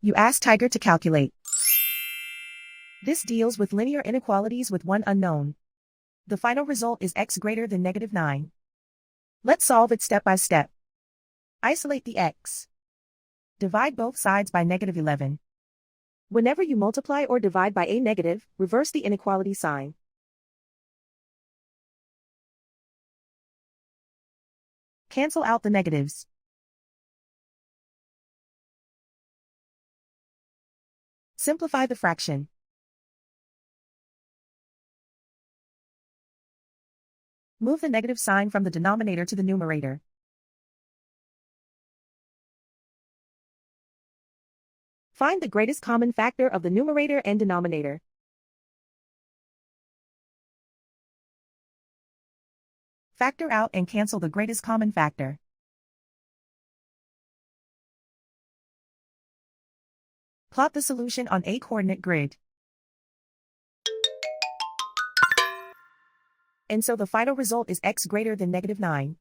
You ask Tiger to calculate. This deals with linear inequalities with one unknown. The final result is x greater than -9. Let's solve it step by step. Isolate the x. Divide both sides by -11. Whenever you multiply or divide by a negative, reverse the inequality sign. Cancel out the negatives. Simplify the fraction. Move the negative sign from the denominator to the numerator. Find the greatest common factor of the numerator and denominator. Factor out and cancel the greatest common factor. Plot the solution on a coordinate grid. And so the final result is x greater than -9.